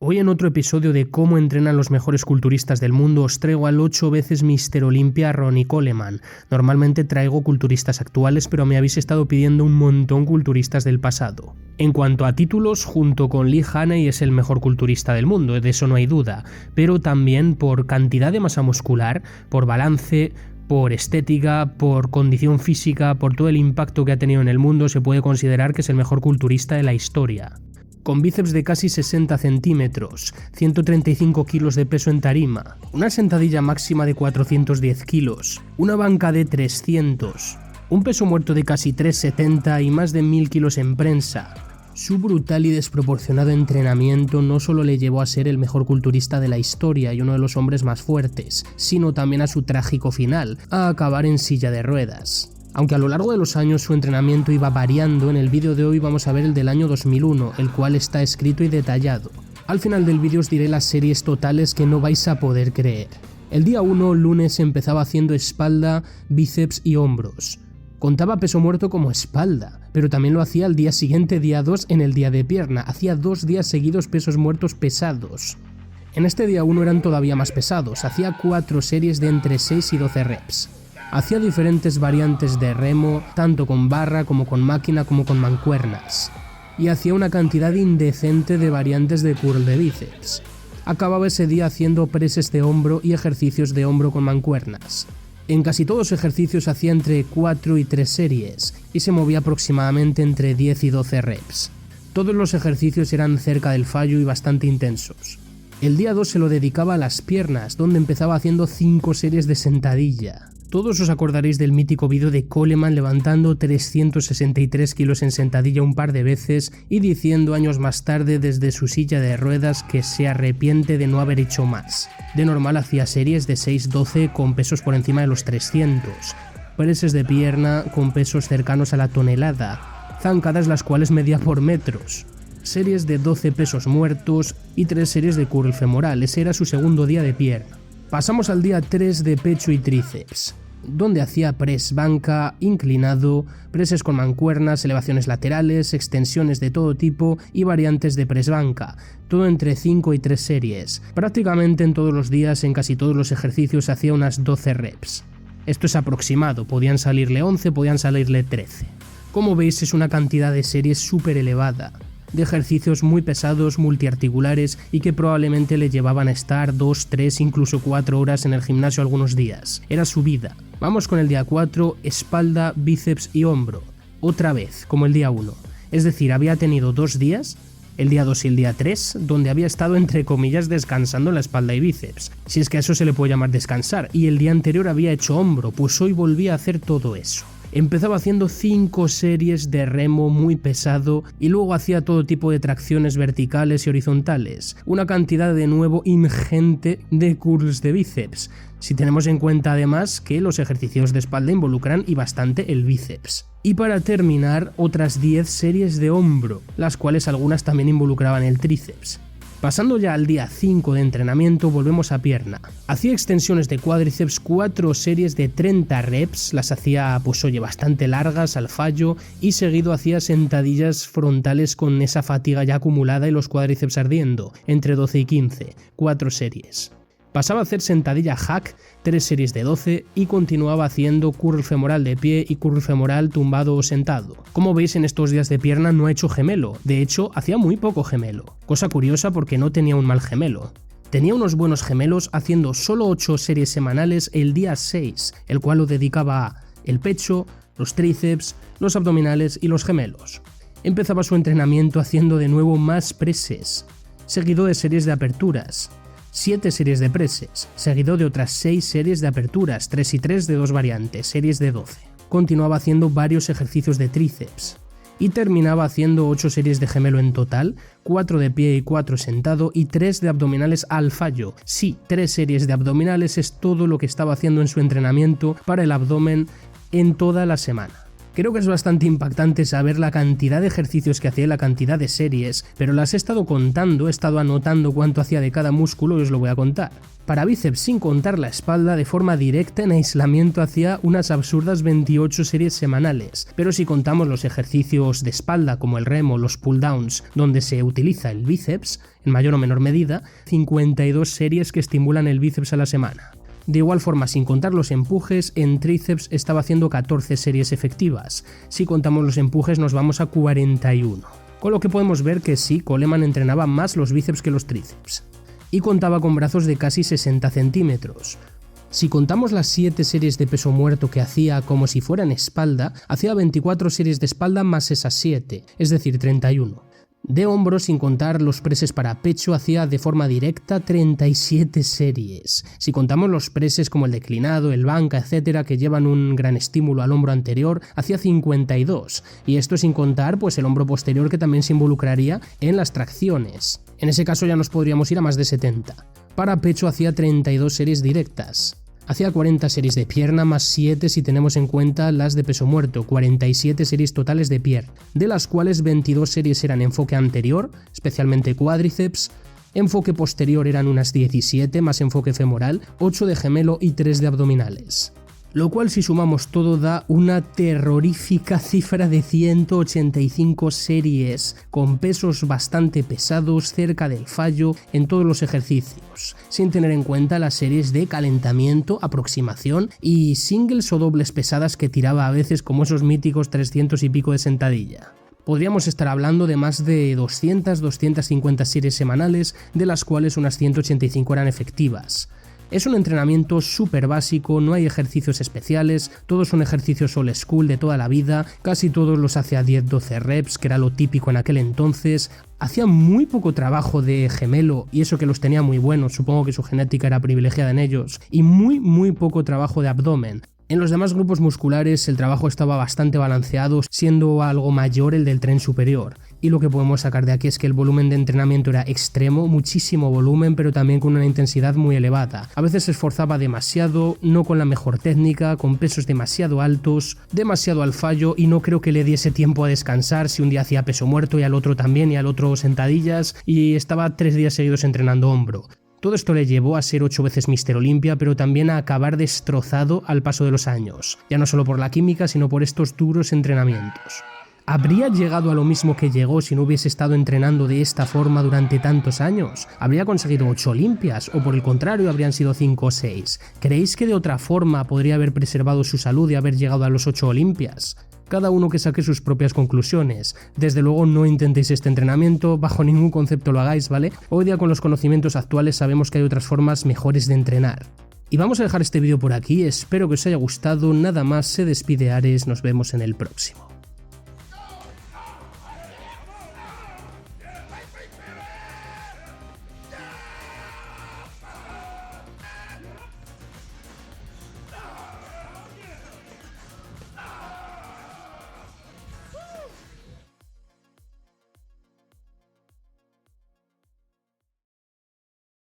Hoy en otro episodio de cómo entrenan los mejores culturistas del mundo os traigo al 8 veces Mr. Olympia Ronnie Coleman. Normalmente traigo culturistas actuales, pero me habéis estado pidiendo un montón culturistas del pasado. En cuanto a títulos, junto con Lee Haney es el mejor culturista del mundo, de eso no hay duda, pero también por cantidad de masa muscular, por balance, por estética, por condición física, por todo el impacto que ha tenido en el mundo, se puede considerar que es el mejor culturista de la historia. Con bíceps de casi 60 centímetros, 135 kilos de peso en tarima, una sentadilla máxima de 410 kilos, una banca de 300, un peso muerto de casi 370 y más de 1000 kilos en prensa. Su brutal y desproporcionado entrenamiento no solo le llevó a ser el mejor culturista de la historia y uno de los hombres más fuertes, sino también a su trágico final, a acabar en silla de ruedas. Aunque a lo largo de los años su entrenamiento iba variando, en el vídeo de hoy vamos a ver el del año 2001, el cual está escrito y detallado. Al final del vídeo os diré las series totales que no vais a poder creer. El día 1, lunes, empezaba haciendo espalda, bíceps y hombros. Contaba peso muerto como espalda, pero también lo hacía al día siguiente, día 2, en el día de pierna. Hacía 2 días seguidos pesos muertos pesados. En este día 1 eran todavía más pesados, hacía 4 series de entre 6 y 12 reps. Hacía diferentes variantes de remo, tanto con barra como con máquina como con mancuernas. Y hacía una cantidad indecente de variantes de curl de bíceps. Acababa ese día haciendo preses de hombro y ejercicios de hombro con mancuernas. En casi todos los ejercicios hacía entre 4 y 3 series, y se movía aproximadamente entre 10 y 12 reps. Todos los ejercicios eran cerca del fallo y bastante intensos. El día 2 se lo dedicaba a las piernas, donde empezaba haciendo 5 series de sentadilla. Todos os acordaréis del mítico vídeo de Coleman levantando 363 kilos en sentadilla un par de veces y diciendo años más tarde desde su silla de ruedas que se arrepiente de no haber hecho más. De normal hacía series de 6-12 con pesos por encima de los 300, preses de pierna con pesos cercanos a la tonelada, zancadas las cuales medía por metros, series de 12 pesos muertos y 3 series de curl femoral. Ese era su segundo día de pierna. Pasamos al día 3 de pecho y tríceps, donde hacía press banca, inclinado, preses con mancuernas, elevaciones laterales, extensiones de todo tipo y variantes de press banca, todo entre 5 y 3 series. Prácticamente en todos los días, en casi todos los ejercicios, hacía unas 12 reps. Esto es aproximado, podían salirle 11, podían salirle 13. Como veis, es una cantidad de series súper elevada, de ejercicios muy pesados, multiarticulares y que probablemente le llevaban a estar 2, 3, incluso 4 horas en el gimnasio algunos días. Era su vida. Vamos con el día 4, espalda, bíceps y hombro. Otra vez, como el día 1. Es decir, había tenido 2 días, el día 2 y el día 3, donde había estado entre comillas descansando la espalda y bíceps, si es que a eso se le puede llamar descansar, y el día anterior había hecho hombro, pues hoy volvía a hacer todo eso. Empezaba haciendo 5 series de remo muy pesado y luego hacía todo tipo de tracciones verticales y horizontales, una cantidad de nuevo ingente de curls de bíceps, si tenemos en cuenta además que los ejercicios de espalda involucran y bastante el bíceps. Y para terminar, otras 10 series de hombro, las cuales algunas también involucraban el tríceps. Pasando ya al día 5 de entrenamiento, volvemos a pierna. Hacía extensiones de cuádriceps, 4 series de 30 reps, las hacía bastante largas al fallo, y seguido hacía sentadillas frontales con esa fatiga ya acumulada y los cuádriceps ardiendo, entre 12 y 15, 4 series. Pasaba a hacer sentadilla hack, 3 series de 12 y continuaba haciendo curl femoral de pie y curl femoral tumbado o sentado. Como veis, en estos días de pierna no ha hecho gemelo, de hecho hacía muy poco gemelo, cosa curiosa porque no tenía un mal gemelo. Tenía unos buenos gemelos haciendo solo 8 series semanales el día 6, el cual lo dedicaba a el pecho, los tríceps, los abdominales y los gemelos. Empezaba su entrenamiento haciendo de nuevo más preses, seguido de series de aperturas. 7 series de preses, seguido de otras 6 series de aperturas, 3 y 3 de 2 variantes, series de 12. Continuaba haciendo varios ejercicios de tríceps y terminaba haciendo 8 series de gemelo en total, 4 de pie y 4 sentado y 3 de abdominales al fallo. Sí, 3 series de abdominales es todo lo que estaba haciendo en su entrenamiento para el abdomen en toda la semana. Creo que es bastante impactante saber la cantidad de ejercicios que hacía y la cantidad de series, pero las he estado contando, he estado anotando cuánto hacía de cada músculo y os lo voy a contar. Para bíceps, sin contar la espalda, de forma directa en aislamiento hacía unas absurdas 28 series semanales, pero si contamos los ejercicios de espalda como el remo, los pull downs, donde se utiliza el bíceps, en mayor o menor medida, 52 series que estimulan el bíceps a la semana. De igual forma, sin contar los empujes, en tríceps estaba haciendo 14 series efectivas. Si contamos los empujes nos vamos a 41. Con lo que podemos ver que sí, Coleman entrenaba más los bíceps que los tríceps. Y contaba con brazos de casi 60 centímetros. Si contamos las 7 series de peso muerto que hacía como si fueran espalda, hacía 24 series de espalda más esas 7, es decir, 31. De hombros, sin contar los preses para pecho, hacía de forma directa 37 series. Si contamos los preses como el declinado, el banca, etcétera, que llevan un gran estímulo al hombro anterior, hacía 52. Y esto sin contar pues el hombro posterior, que también se involucraría en las tracciones. En ese caso ya nos podríamos ir a más de 70. Para pecho hacía 32 series directas. Hacía 40 series de pierna más 7 si tenemos en cuenta las de peso muerto, 47 series totales de pierna, de las cuales 22 series eran enfoque anterior, especialmente cuádriceps, enfoque posterior eran unas 17 más enfoque femoral, 8 de gemelo y 3 de abdominales. Lo cual, si sumamos todo, da una terrorífica cifra de 185 series, con pesos bastante pesados, cerca del fallo en todos los ejercicios, sin tener en cuenta las series de calentamiento, aproximación y singles o dobles pesadas que tiraba a veces, como esos míticos 300 y pico de sentadilla. Podríamos estar hablando de más de 200-250 series semanales, de las cuales unas 185 eran efectivas. Es un entrenamiento súper básico, no hay ejercicios especiales, todos son ejercicios old school de toda la vida, casi todos los hace a 10-12 reps, que era lo típico en aquel entonces. Hacía muy poco trabajo de gemelo, y eso que los tenía muy buenos, supongo que su genética era privilegiada en ellos, y muy poco trabajo de abdomen. En los demás grupos musculares el trabajo estaba bastante balanceado, siendo algo mayor el del tren superior. Y lo que podemos sacar de aquí es que el volumen de entrenamiento era extremo, muchísimo volumen, pero también con una intensidad muy elevada. A veces se esforzaba demasiado, no con la mejor técnica, con pesos demasiado altos, demasiado al fallo, y no creo que le diese tiempo a descansar si un día hacía peso muerto y al otro también y al otro sentadillas, y estaba 3 días seguidos entrenando hombro. Todo esto le llevó a ser 8 veces Mr. Olympia, pero también a acabar destrozado al paso de los años, ya no solo por la química, sino por estos duros entrenamientos. ¿Habría llegado a lo mismo que llegó si no hubiese estado entrenando de esta forma durante tantos años? ¿Habría conseguido 8 Olimpias? ¿O por el contrario habrían sido 5 o 6? ¿Creéis que de otra forma podría haber preservado su salud y haber llegado a los 8 Olimpias? Cada uno que saque sus propias conclusiones. Desde luego no intentéis este entrenamiento, bajo ningún concepto lo hagáis, ¿vale? Hoy día con los conocimientos actuales sabemos que hay otras formas mejores de entrenar. Y vamos a dejar este vídeo por aquí, espero que os haya gustado, nada más, se despide Ares, nos vemos en el próximo.